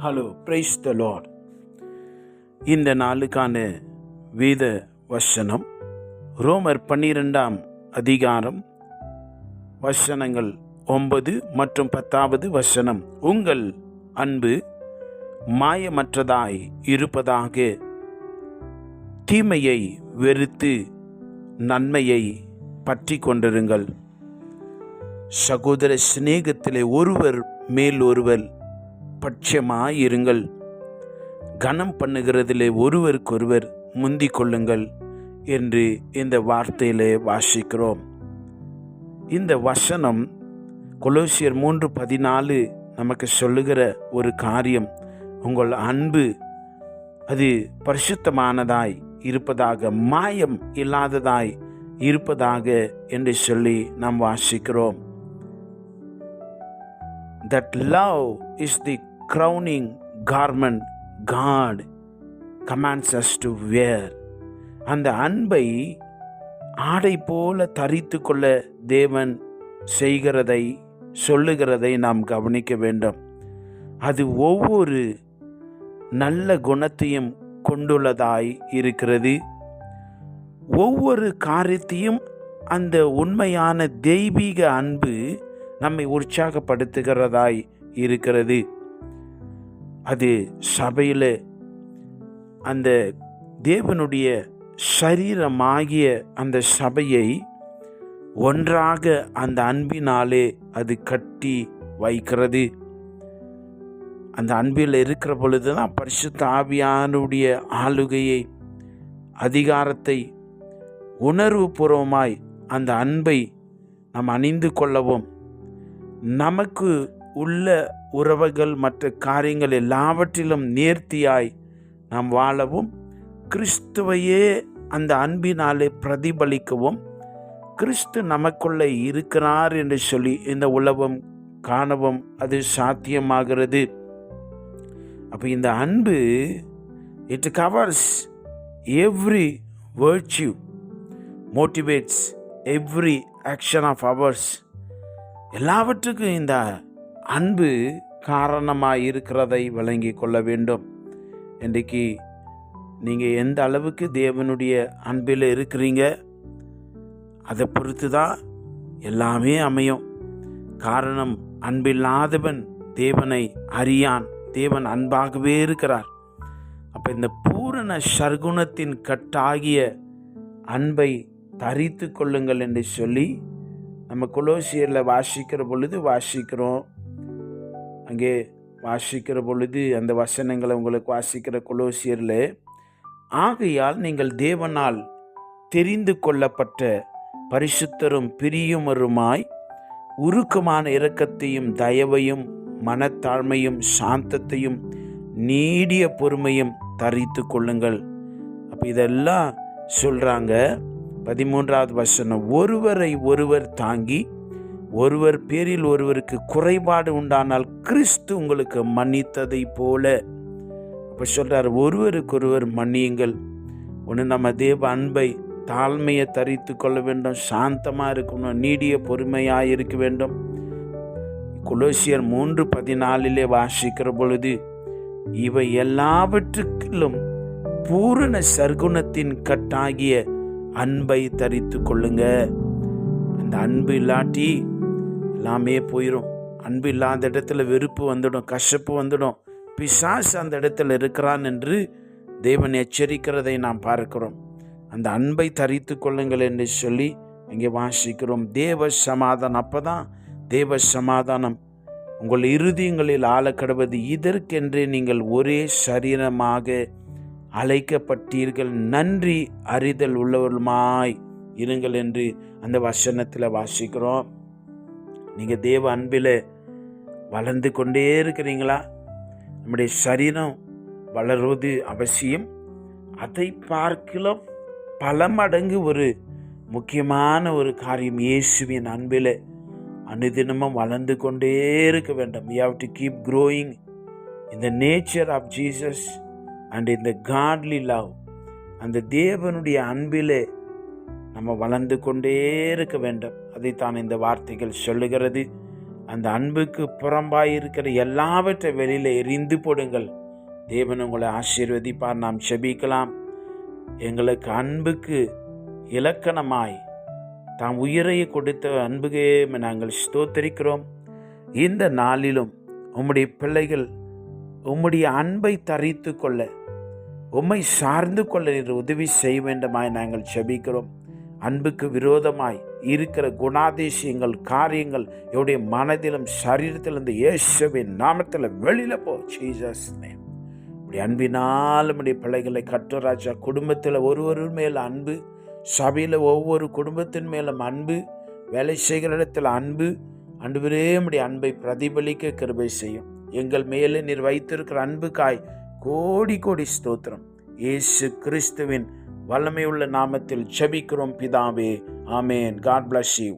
Hello, praise the Lord. இந்த நாளுக்கான வேத வசனம் ரோமர் 12ஆம் அதிகாரம் வசனங்கள் 9 மற்றும் 10வது வசனம். உங்கள் அன்பு மாயமற்றதாய் இருப்பதாக, தீமையை வெறுத்து நன்மையை பற்றி கொண்டிருங்கள். சகோதர சிநேகத்திலே ஒருவர் மேல் ஒருவர் பட்சமாயிருங்கள். கனம் பண்ணுகிறதிலே ஒருவருக்கொருவர் முந்திக் கொள்ளுங்கள் என்று இந்த வார்த்தையிலே வாசிக்கிறோம். இந்த வசனம் கொலோசியர் 3:14 நமக்கு சொல்லுகிற ஒரு காரியம். உங்கள் அன்பு அது பரிசுத்தமானதாய் இருப்பதாக, மாயம் இல்லாததாய் இருப்பதாக என்று சொல்லி நாம் வாசிக்கிறோம். That love is the crowning garment God commands us to wear. அந்த அன்பை ஆடை போல தரித்து கொள்ள தேவன் செய்கிறதை சொல்லுகிறதை நாம் கவனிக்க வேண்டும். அது ஒவ்வொரு நல்ல குணத்தையும் கொண்டுள்ளதாய் இருக்கிறது. ஒவ்வொரு காரியத்தையும் அந்த உண்மையான தெய்வீக அன்பு நம்மை உற்சாகப்படுத்துகிறதாய் இருக்கிறது. அது சபையில் அந்த தேவனுடைய சரீரமாகிய அந்த சபையை ஒன்றாக அந்த அன்பினாலே அது கட்டி வைக்கிறது. அந்த அன்பில் இருக்கிற பொழுது தான் பரிசுத்த ஆவியானுடைய ஆளுகையை, அதிகாரத்தை உணர்வுபூர்வமாய் அந்த அன்பை நாம் அணிந்து கொள்ளவும், நமக்கு உள்ள உறவுகள் மற்ற காரியங்கள் எல்லாவற்றிலும் நேர்த்தியாய் நாம் வாழவும், கிறிஸ்துவையே அந்த அன்பினாலே பிரதிபலிக்கவும், கிறிஸ்து நமக்குள்ளே இருக்கிறார் என்று சொல்லி இந்த உலகம் காணவும் அது சாத்தியமாகிறது. அப்போ இந்த அன்பு it covers every virtue, motivates every action of ours. எல்லாவற்றுக்கும் இந்த அன்பு காரணமாக இருக்கிறதை விளங்கி கொள்ள வேண்டும். இன்றைக்கு நீங்கள் எந்த அளவுக்கு தேவனுடைய அன்பில் இருக்கிறீங்க, அதை பொறுத்து தான் எல்லாமே அமையும். காரணம், அன்பில்லாதவன் தேவனை அறியான். தேவன் அன்பாகவே இருக்கிறார். அப்போ இந்த பூரண சர்க்குணத்தின் கட்டாகிய அன்பை தரித்து கொள்ளுங்கள் என்று சொல்லி நம்ம கொலோசியரில் வாசிக்கிற பொழுது அந்த வசனங்களை உங்களுக்கு வாசிக்கிற கொலோசியரில், ஆகையால் நீங்கள் தேவனால் தெரிந்து கொள்ளப்பட்ட பரிசுத்தரும் பிரியமருமாய் உருக்கமான இரக்கத்தையும் தயவையும் மனத்தாழ்மையும் சாந்தத்தையும் நீடிய பொறுமையும் தரித்து கொள்ளுங்கள். அப்போ இதெல்லாம் சொல்கிறாங்க. 13வது வசனம், ஒருவரை ஒருவர் தாங்கி ஒருவர் பேரில் ஒருவருக்கு குறைபாடு உண்டானால் கிறிஸ்து உங்களுக்கு மன்னித்ததை போல. அப்போ சொல்கிறார், ஒருவருக்கொருவர் மன்னியுங்கள். ஒன்று நம்ம தேவ அன்பை, தாழ்மையை தரித்து கொள்ள வேண்டும், சாந்தமாக இருக்கணும், நீடிய பொறுமையாக இருக்க வேண்டும். கொலோசியர் 3:14 வாசிக்கிற பொழுது, இவை எல்லாவற்றுக்கிலும் பூரண சர்க்குணத்தின் கட்டாகிய அன்பை தரித்து கொள்ளுங்க. அந்த அன்பு இல்லாட்டி எல்லாமே போயிடும். அன்பு இல்லாத இடத்துல வெறுப்பு வந்துடும், கசப்பு வந்துடும், பிசாசு அந்த இடத்துல இருக்கிறான் என்று தேவன் எச்சரிக்கிறதை நாம் பார்க்கிறோம். அந்த அன்பை தரித்து கொள்ளுங்கள் என்று சொல்லி அங்கே வாசிக்கிறோம். தேவ சமாதானம், அப்போ தான் தேவ சமாதானம் உங்கள் இருதயங்களில் ஆளக்கடவது. இதற்கென்றே நீங்கள் ஒரே சரீரமாக அழைக்கப்பட்டீர்கள், நன்றி அறிதல் உள்ளவர்களுமாய் இருங்கள் என்று அந்த வசனத்தில் வாசிக்கிறோம். நீங்கள் தேவ அன்பில் வளர்ந்து கொண்டே இருக்கிறீங்களா? நம்முடைய சரீரம் வளர்வது அவசியம். அதை பார்க்கலாம் பல மடங்கு ஒரு முக்கியமான ஒரு காரியம், இயேசுவின் அன்பில் அனுதினமும் வளர்ந்து கொண்டே இருக்க வேண்டும். We have to keep growing in the nature of Jesus and in the godly love. அந்த தேவனுடைய அன்பிலே நம்ம வளர்ந்து கொண்டே இருக்க வேண்டும். அதைத்தான் இந்த வார்த்தைகள் சொல்லுகிறது. அந்த அன்புக்கு புறம்பாய் இருக்கிற எல்லாவற்றை வெளியில் எரிந்து போடுங்கள். தேவன் உங்களை ஆசீர்வதிப்பார். நாம் செபிக்கலாம். எங்களுக்கு அன்புக்கு இலக்கணமாய் தாம் உயிரையை கொடுத்த அன்புக்கே நாங்கள் ஸ்தோத்தரிக்கிறோம். இந்த நாளிலும் உம்முடைய பிள்ளைகள் உம்முடைய அன்பை தரித்து கொள்ள, உம்மை சார்ந்து கொள்ள நீர் உதவி செய்ய வேண்டுமாய் நாங்கள் செபிக்கிறோம். அன்புக்கு விரோதமாய் இருக்கிற குணாதிசயங்கள், காரியங்கள் என்னுடைய மனதிலும் சரீரத்திலிருந்து இயேசுவின் நாமத்தில் வெளியில போ. Jesus name. உடைய அன்பினால் உடைய பிள்ளைகளை கர்த்தராஜா, குடும்பத்தில் ஒருவர் மேல் அன்பு, சபையில் ஒவ்வொரு குடும்பத்தின் மேலும் அன்பு, வேலை செய்கிற இடத்துல அன்பு, ஆண்டவரே உம்முடைய அன்பை பிரதிபலிக்க கிருபை செய்யும். எங்கள் மேலே நீர் வைத்திருக்கிற அன்புக்காய் கோடி கோடி ஸ்தோத்திரம். இயேசு கிறிஸ்துவின் வல்லமையுள்ள நாமத்தில் ஜெபிக்கிறோம் பிதாவே. ஆமேன். God bless you.